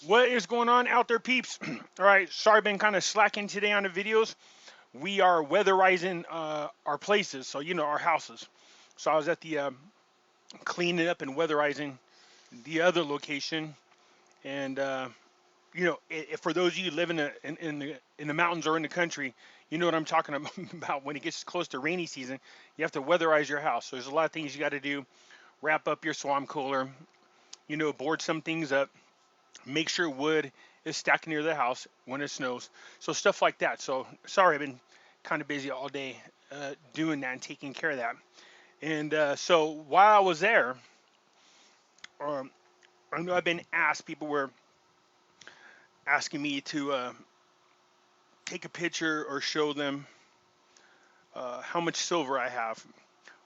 What is going on out there, peeps? All right, sorry, been kind of slacking today on the videos. We are weatherizing our places, so our houses. So I was at the cleaning up and weatherizing the other location, and for those of you who live in the mountains or in the country, you know what I'm talking about. When it gets close to rainy season, you have to weatherize your house. So there's a lot of things you got to do. Wrap up your swamp cooler, board some things up, make sure wood is stacked near the house when it snows. So stuff like that. So sorry, I've been kind of busy all day doing that and taking care of that. And so while I was there, um, I know I've been asked, people were asking me to take a picture or show them how much silver I have.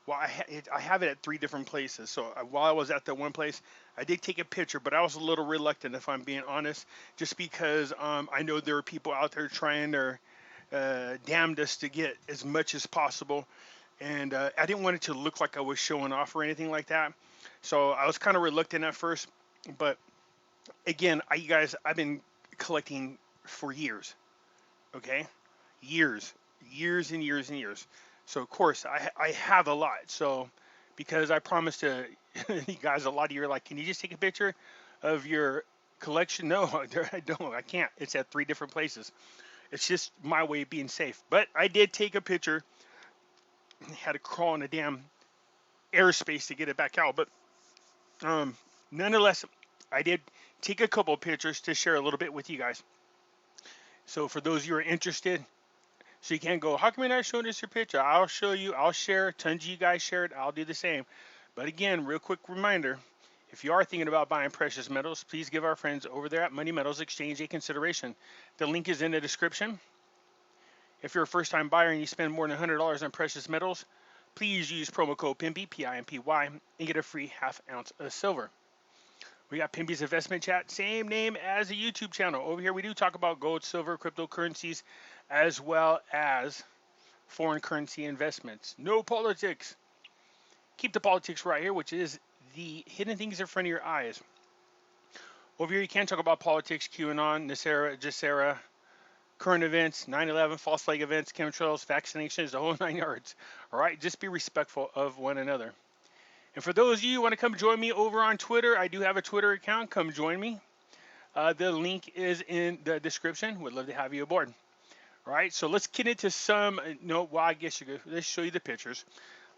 Well, I have it at three different places. So while I was at the one place, I did take a picture, but I was a little reluctant, if I'm being honest, just because I know there are people out there trying their damnedest to get as much as possible, and I didn't want it to look like I was showing off or anything like that. So I was kind of reluctant at first, but again, you guys, I've been collecting for years. Okay, years, years and years and years. So of course I have a lot. So because I promised to you guys, a lot of you are like, can you just take a picture of your collection? No, I don't. I can't. It's at three different places. It's just my way of being safe. But I did take a picture. Had to crawl in a damn airspace to get it back out. But um, nonetheless, I did take a couple of pictures to share a little bit with you guys. So for those of you who are interested, so you can't go, how come you're not showing us your picture? I'll show you, I'll share. Tons of you guys share it. I'll do the same. But again, real quick reminder, if you are thinking about buying precious metals, please give our friends over there at Money Metals Exchange a consideration. The link is in the description. If you're a first time buyer and you spend more than $100 on precious metals, please use promo code Pimpy, P-I-M-P-Y, and get a free half ounce of silver. We got Pimpy's Investment Chat, same name as the YouTube channel. Over here, we do talk about gold, silver, cryptocurrencies, as well as foreign currency investments. No politics. Keep the politics right here, which is the hidden things in front of your eyes. Over here, you can't talk about politics, QAnon, NESARA, GESARA, current events, 9/11, false flag events, chemtrails, vaccinations, the whole nine yards. All right, just be respectful of one another. And for those of you who want to come join me over on Twitter, I do have a Twitter account. Come join me. The link is in the description. Would love to have you aboard. All right, so let's get into some. No, well, I guess you could. Let's show you the pictures.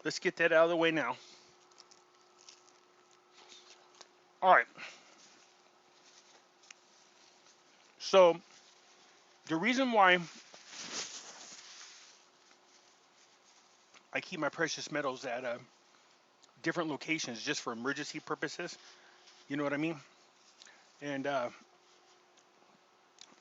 Let's get that out of the way now. All right. So the reason why I keep my precious metals at different locations just for emergency purposes. You know what I mean? And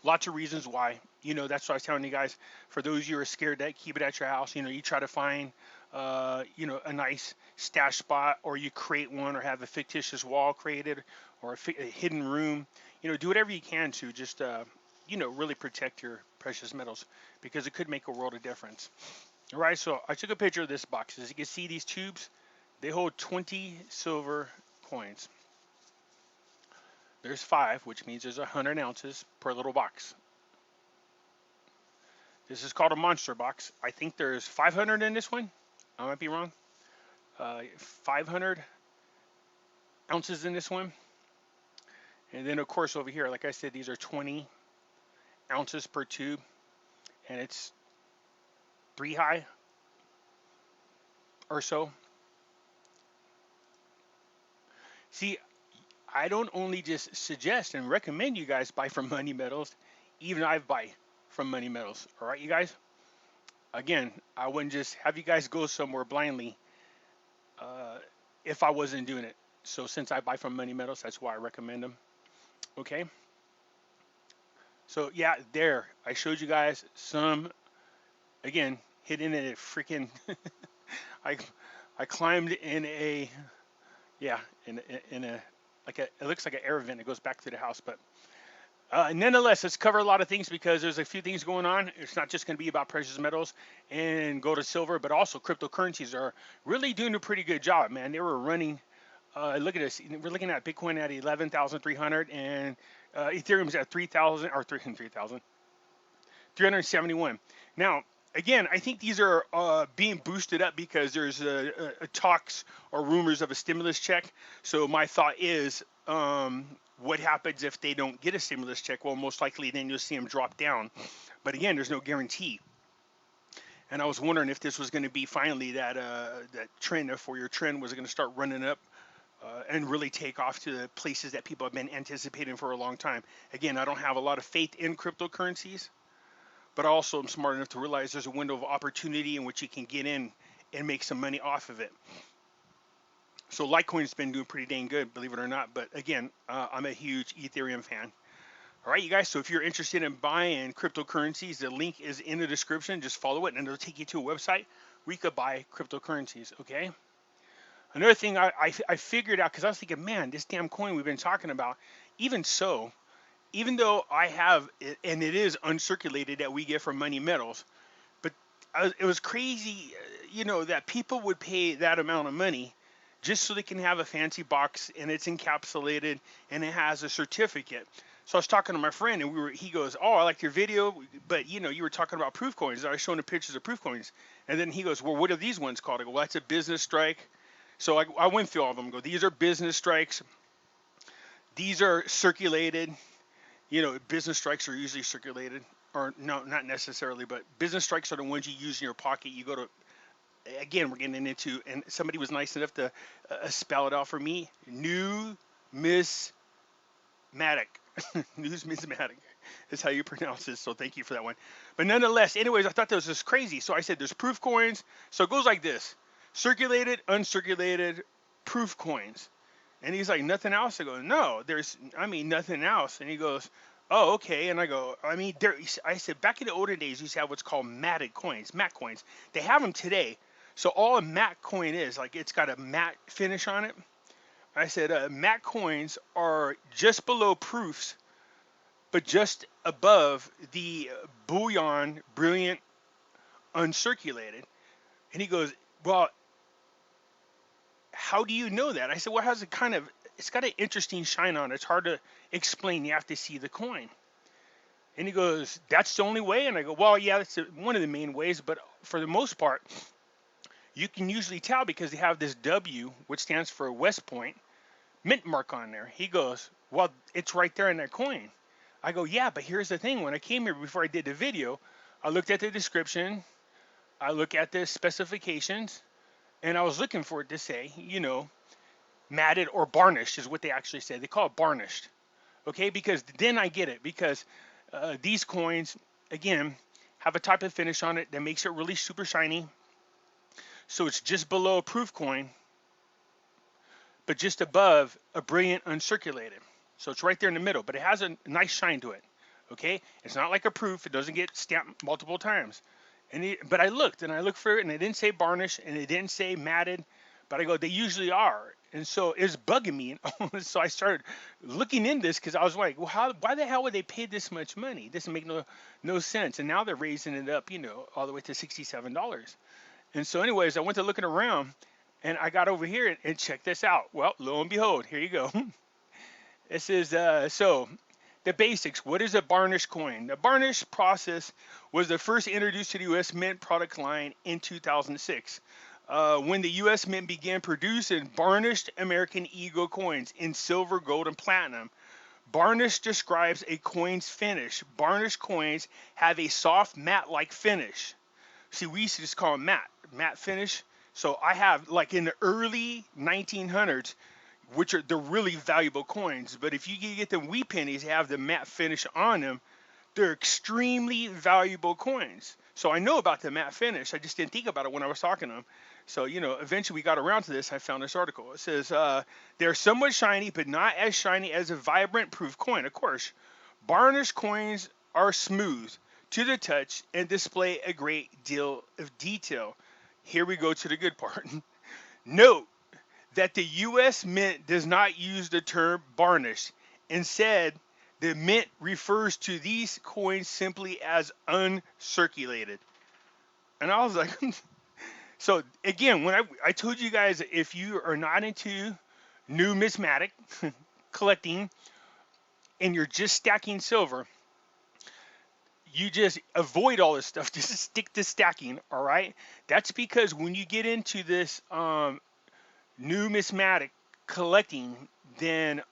lots of reasons why. That's what I was telling you guys. For those of you who are scared that keep it at your house, you try to find, a nice stash spot, or you create one, or have a fictitious wall created, or a hidden room. Do whatever you can to just, really protect your precious metals, because it could make a world of difference. All right, so I took a picture of this box. As you can see, these tubes, they hold 20 silver coins. There's 5, which means there's 100 ounces per little box. This is called a monster box. I think there's 500 in this one. I might be wrong. 500 ounces in this one. And then, of course, over here, like I said, these are 20 ounces per tube. And it's 3 high or so. See, I don't only just suggest and recommend you guys buy from Money Metals. Even I buy from Money Metals. All right, you guys? Again, I wouldn't just have you guys go somewhere blindly if I wasn't doing it. So since I buy from Money Metals, that's why I recommend them. Okay? So yeah, there. I showed you guys some, again, hidden in a freaking, I I climbed in a, yeah, in a, like a, it looks like an air vent. It goes back to the house, but nonetheless, let's cover a lot of things because there's a few things going on. It's not just going to be about precious metals and gold and silver, but also cryptocurrencies are really doing a pretty good job, man. They were running. Look at this. We're looking at Bitcoin at 11,300 and Ethereum's at 3,000 or 371. Now, again, I think these are being boosted up because there's a talks or rumors of a stimulus check. So my thought is, what happens if they don't get a stimulus check? Well, most likely then you'll see them drop down. But again, there's no guarantee. And I was wondering if this was going to be finally that trend, for your trend was going to start running up and really take off to the places that people have been anticipating for a long time. Again, I don't have a lot of faith in cryptocurrencies, but also I'm smart enough to realize there's a window of opportunity in which you can get in and make some money off of it. So Litecoin's been doing pretty dang good, believe it or not. But again, I'm a huge Ethereum fan. All right, you guys, so if you're interested in buying cryptocurrencies, the link is in the description. Just follow it, and it'll take you to a website where you could buy cryptocurrencies, okay? Another thing I figured out, because I was thinking, man, this damn coin we've been talking about, even so, even though I have, and it is uncirculated that we get from Money Metals, but it was crazy, that people would pay that amount of money just so they can have a fancy box, and it's encapsulated, and it has a certificate. So I was talking to my friend, and he goes, "Oh, I liked your video, but you were talking about proof coins." I was showing him pictures of proof coins, and then he goes, "Well, what are these ones called?" I go, "Well, that's a business strike." So I went through all of them. I go, "These are business strikes. These are circulated. Business strikes are usually circulated, or no, not necessarily, but business strikes are the ones you use in your pocket. You go to, again, we're getting into, and somebody was nice enough to spell it out for me. Numismatic. Numismatic is how you pronounce it. So thank you for that one. But nonetheless, anyways, I thought that was just crazy. So I said, there's proof coins. So it goes like this: circulated, uncirculated, proof coins. And he's like, nothing else? I go, no, nothing else. And he goes, oh, okay. And I go, I said, back in the older days, you used to have what's called matted coins, matte coins. They have them today. So all a matte coin is, like, it's got a matte finish on it. I said, matte coins are just below proofs, but just above the bullion, brilliant, uncirculated. And he goes, well, how do you know that? I said, well, it's got an interesting shine on it. It's hard to explain. You have to see the coin. And he goes, that's the only way? And I go, well, yeah, that's one of the main ways, but for the most part, you can usually tell because they have this W, which stands for West Point, mint mark on there. He goes, well, it's right there in that coin. I go, yeah, but here's the thing. When I came here before I did the video, I looked at the description, I look at the specifications, and I was looking for it to say, matted or varnished is what they actually say. They call it varnished, okay? Because then I get it, because these coins, again, have a type of finish on it that makes it really super shiny. So it's just below a proof coin, but just above a brilliant uncirculated. So it's right there in the middle, but it has a nice shine to it, okay? It's not like a proof. It doesn't get stamped multiple times. But I looked for it, and it didn't say varnish, and it didn't say matted, but I go, they usually are. And so it was bugging me. So I started looking in this because I was like, well, why the hell would they pay this much money? It doesn't make no sense. And now they're raising it up, all the way to $67. And so anyways, I went to looking around, and I got over here and checked this out. Well, lo and behold, here you go. It says, so the basics. What is a varnish coin? The varnish process was the first introduced to the U.S. Mint product line in 2006. When the U.S. Mint began producing varnished American Eagle coins in silver, gold, and platinum. Varnish describes a coin's finish. Varnished coins have a soft matte-like finish. See, we used to just call them matte finish. So I have, like in the early 1900s, which are the really valuable coins. But if you get the wee pennies, have the matte finish on them, they're extremely valuable coins. So I know about the matte finish. I just didn't think about it when I was talking to them. So, eventually we got around to this. I found this article. It says, they're somewhat shiny, but not as shiny as a vibrant proof coin. Of course, varnished coins are smooth to the touch and display a great deal of detail. Here we go to the good part. Note that the U.S. Mint does not use the term varnished. Instead, the Mint refers to these coins simply as uncirculated. And I was like, so again, when I told you guys, if you are not into numismatic collecting, and you're just stacking silver, you just avoid all this stuff. Just stick to stacking, all right? That's because when you get into this numismatic collecting, then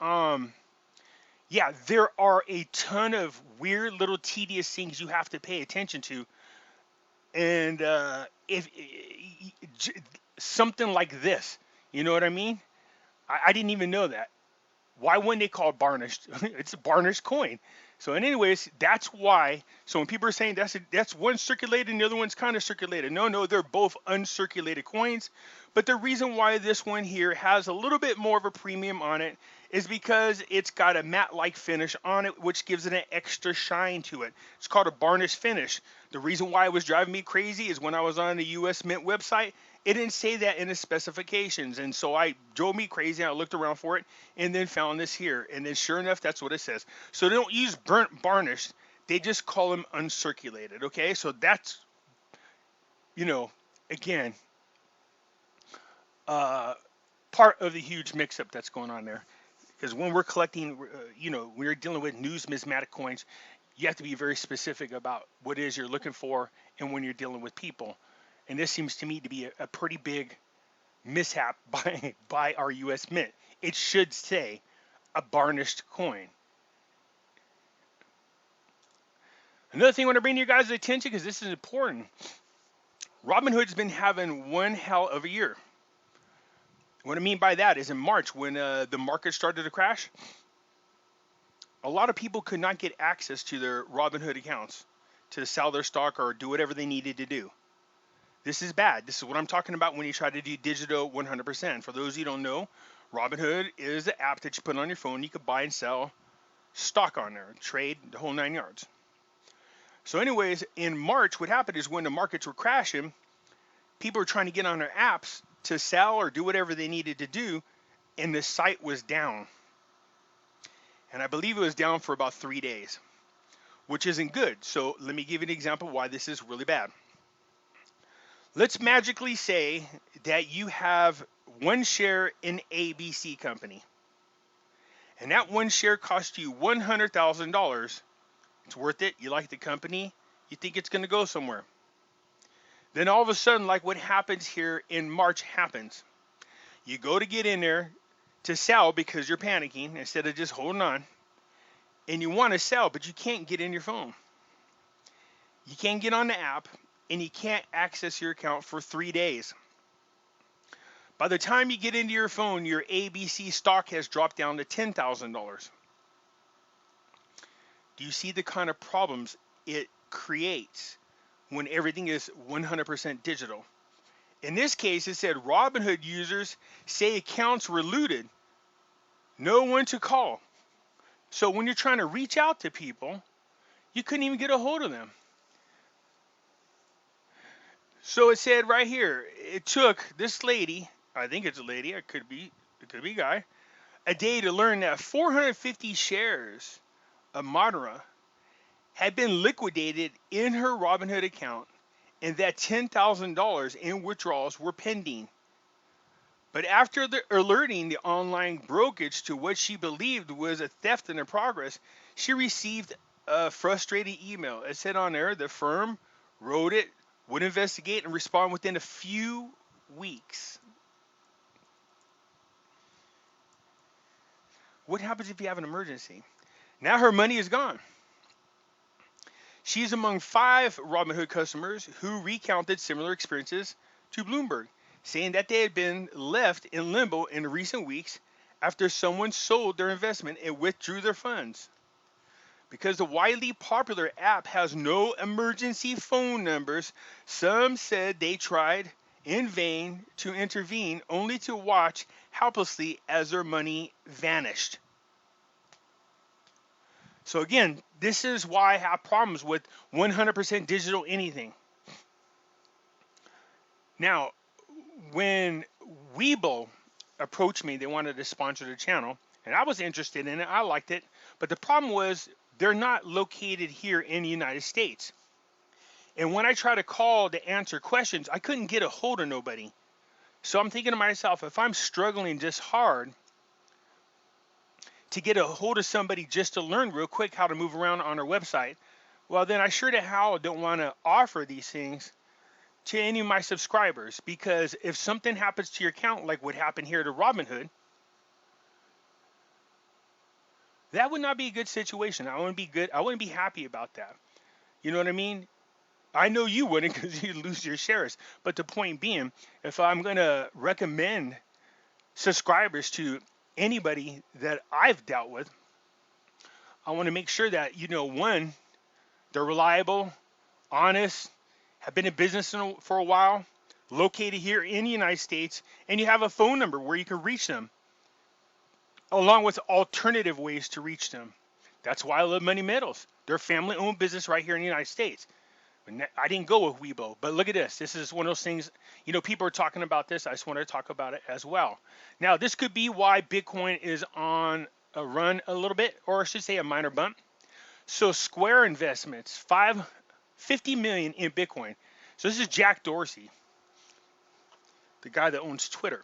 yeah, there are a ton of weird little tedious things you have to pay attention to, and if something like this, you know what I mean? I didn't even know that. Why wouldn't they call it varnished? It's a varnished coin. So, anyways, that's why. So when people are saying that's one circulated and the other one's kind of circulated, no, they're both uncirculated coins. But the reason why this one here has a little bit more of a premium on it is because it's got a matte-like finish on it, which gives it an extra shine to it. It's called a varnish finish. The reason why it was driving me crazy is when I was on the U.S. Mint website, it didn't say that in the specifications, and so I drove me crazy. I looked around for it, and then found this here, and then sure enough, that's what it says. So they don't use burnt varnish; they just call them uncirculated. Okay, so that's, you know, again, part of the huge mix-up that's going on there. Because when we're collecting, when we're dealing with numismatic coins, you have to be very specific about what it is you're looking for, and when you're dealing with people. And this seems to me to be a pretty big mishap by our U.S. Mint. It should say a varnished coin. Another thing I want to bring to you guys' attention, because this is important. Robinhood's been having one hell of a year. What I mean by that is in March, when the market started to crash, a lot of people could not get access to their Robinhood accounts to sell their stock or do whatever they needed to do. This is bad. This is what I'm talking about when you try to do digital 100%. For those of you who don't know, Robinhood is the app that you put on your phone. You can buy and sell stock on there, trade, the whole 9 yards. So anyways, in March, what happened is when the markets were crashing, people were trying to get on their apps to sell or do whatever they needed to do, and the site was down. And I believe it was down for about 3 days, which isn't good. So let me give you an example why this is really bad. Let's magically say that you have one share in ABC company, and that one share cost you $100,000. It's worth it. You like the company. You think it's going to go somewhere. Then all of a sudden, like what happens here in March happens. You go to get in there to sell because you're panicking instead of just holding on, and you want to sell, but you can't get in your phone. You can't get on the app, and you can't access your account for 3 days. By the time you get into your phone, your ABC stock has dropped down to $10,000. Do you see the kind of problems it creates when everything is 100% digital? In this case, it said Robinhood users say accounts were looted. No one to call. So when you're trying to reach out to people, you couldn't even get a hold of them. So it said right here, it took this lady, I think it's a lady, it could be a guy, a day to learn that 450 shares of Madara had been liquidated in her Robinhood account, and that $10,000 in withdrawals were pending. But after alerting the online brokerage to what she believed was a theft in progress, she received a frustrating email. It said on there the firm wrote it, would investigate and respond within a few weeks. What happens if you have an emergency? Now her money is gone. She's among 5 Robinhood customers who recounted similar experiences to Bloomberg, saying that they had been left in limbo in recent weeks after someone sold their investment and withdrew their funds. Because the widely popular app has no emergency phone numbers, some said they tried in vain to intervene, only to watch helplessly as their money vanished. So again, this is why I have problems with 100% digital anything. Now, when Weibo approached me, they wanted to sponsor the channel, and I was interested in it. I liked it, but the problem was they're not located here in the United States. And when I try to call to answer questions, I couldn't get a hold of nobody. So I'm thinking to myself, if I'm struggling this hard to get a hold of somebody just to learn real quick how to move around on our website, well, then I sure to hell don't want to offer these things to any of my subscribers, because if something happens to your account, like what happened here to Robinhood, that would not be a good situation. I wouldn't be good. I wouldn't be happy about that. You know what I mean? I know you wouldn't, because you'd lose your shares. But the point being, if I'm going to recommend subscribers to anybody that I've dealt with, I want to make sure that, one, they're reliable, honest, have been in business for a while, located here in the United States, and you have a phone number where you can reach them, along with alternative ways to reach them. That's why I love Money Metals. They're a family-owned business right here in the United States. I didn't go with Weibo, but look at this. This is one of those things, people are talking about this. I just wanted to talk about it as well. Now, this could be why Bitcoin is on a run a little bit, or I should say a minor bump. So Square Investments, $50 million in Bitcoin. So this is Jack Dorsey, the guy that owns Twitter,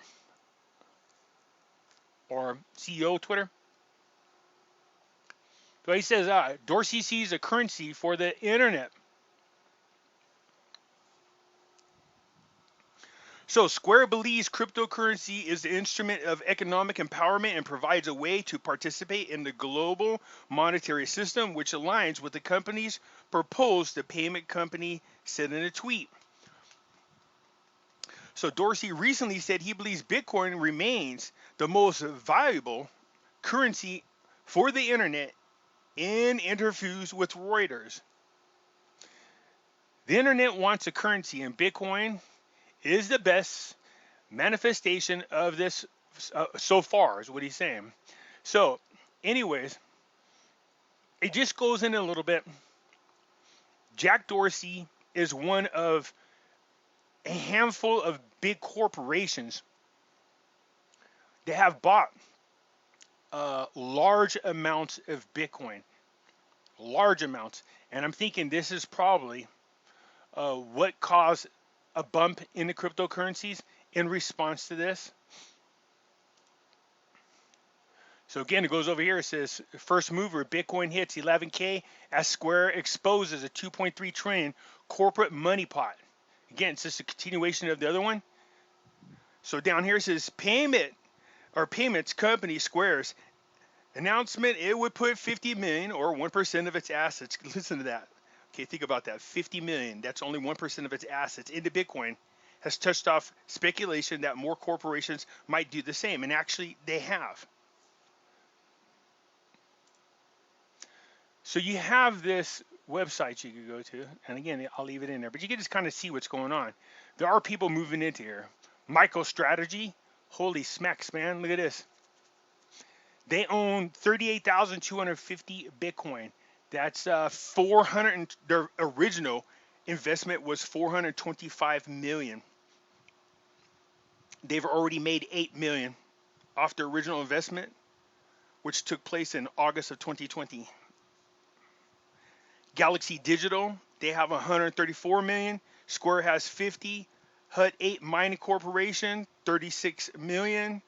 or CEO of Twitter. So he says, Dorsey sees a currency for the internet. So Square believes cryptocurrency is the instrument of economic empowerment and provides a way to participate in the global monetary system, which aligns with the company's proposed, the payment company said in a tweet. So Dorsey recently said he believes Bitcoin remains the most valuable currency for the internet in interviews with Reuters. The internet wants a currency, and Bitcoin is the best manifestation of this so far, is what he's saying. So, anyways, it just goes in a little bit. Jack Dorsey is one of a handful of big corporations that have bought large amounts of Bitcoin. Large amounts. And I'm thinking this is probably what caused a bump in the cryptocurrencies in response to this. So again, it goes over here. It says, first mover, Bitcoin hits 11K as Square exposes a 2.3 trillion corporate money pot. Again, it's just a continuation of the other one. So down here it says, payments company Square's announcement it would put 50 million or 1% of its assets. Listen to that. Okay, think about that. 50 million, that's only 1% of its assets into Bitcoin, has touched off speculation that more corporations might do the same. And actually, they have. So you have this website you could go to. And again, I'll leave it in there. But you can just kind of see what's going on. There are people moving into here. MicroStrategy. Holy smacks, man. Look at this. They own 38,250 Bitcoin. That's 400. Their original investment was 425 million. They've already made 8 million off their original investment, which took place in August of 2020. Galaxy Digital, they have 134 million. Square has 50. Hut 8 Mining Corporation, 36 million.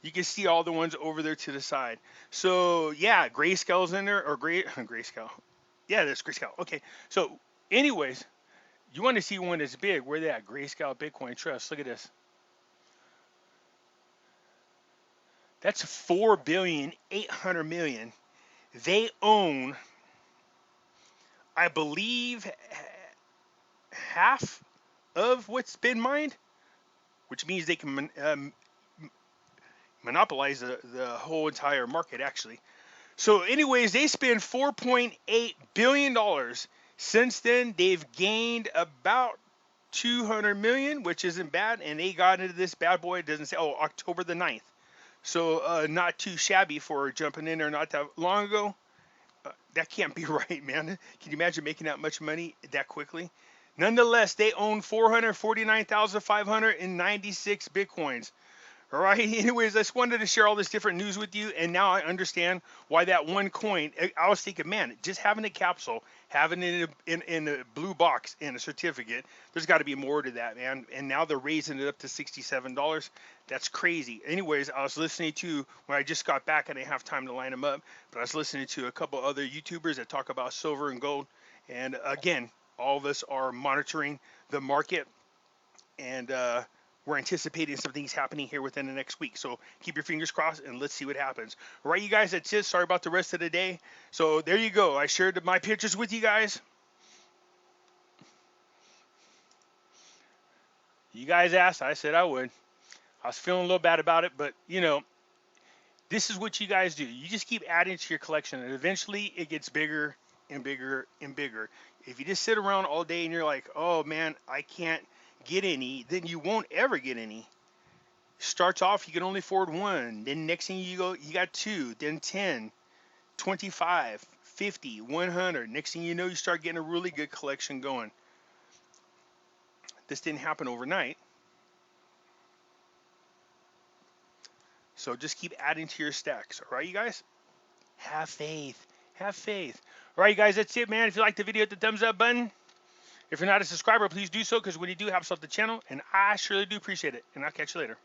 You can see all the ones over there to the side. So yeah, Grayscale's in there, or Grayscale. Yeah, that's Grayscale. Okay. So anyways, you want to see one that's big. Where they at? Grayscale Bitcoin Trust. Look at this. That's 4,800,000,000. They own, I believe, half of what's been mined, which means they can monopolize the whole entire market, actually. So anyways, they spent $4.8 billion. Since then, they've gained about 200 million, which isn't bad, and they got into this bad boy. It doesn't say, October the 9th. So not too shabby for jumping in there not that long ago. That can't be right, man. Can you imagine making that much money that quickly? Nonetheless, they own 449,596 Bitcoins. All right. Anyways, I just wanted to share all this different news with you, and now I understand why that one coin. I was thinking, man, just having a capsule, having it in a blue box in a certificate, there's got to be more to that, man. And now they're raising it up to $67. That's crazy. Anyways, I was listening to when I just got back. I didn't have time to line them up, but I was listening to a couple other YouTubers that talk about silver and gold. And again, all of us are monitoring the market, and we're anticipating some things happening here within the next week. So keep your fingers crossed and let's see what happens. All right, you guys, that's it. Sorry about the rest of the day. So there you go. I shared my pictures with you guys. You guys asked. I said I would. I was feeling a little bad about it, but you know, this is what you guys do. You just keep adding to your collection, and eventually it gets bigger and bigger and bigger. If you just sit around all day and you're like, oh man, I can't get any, then you won't ever get any. Starts off, you can only afford one. Then next thing you go, you got two, then 10, 25, 50, 100. Next thing you know, you start getting a really good collection going. This didn't happen overnight. So just keep adding to your stacks. All right, you guys? Have faith. Have faith. All right, you guys, that's it, man. If you like the video, hit the thumbs up button. If you're not a subscriber, please do so, because when you do, helps out the channel, and I surely do appreciate it. And I'll catch you later.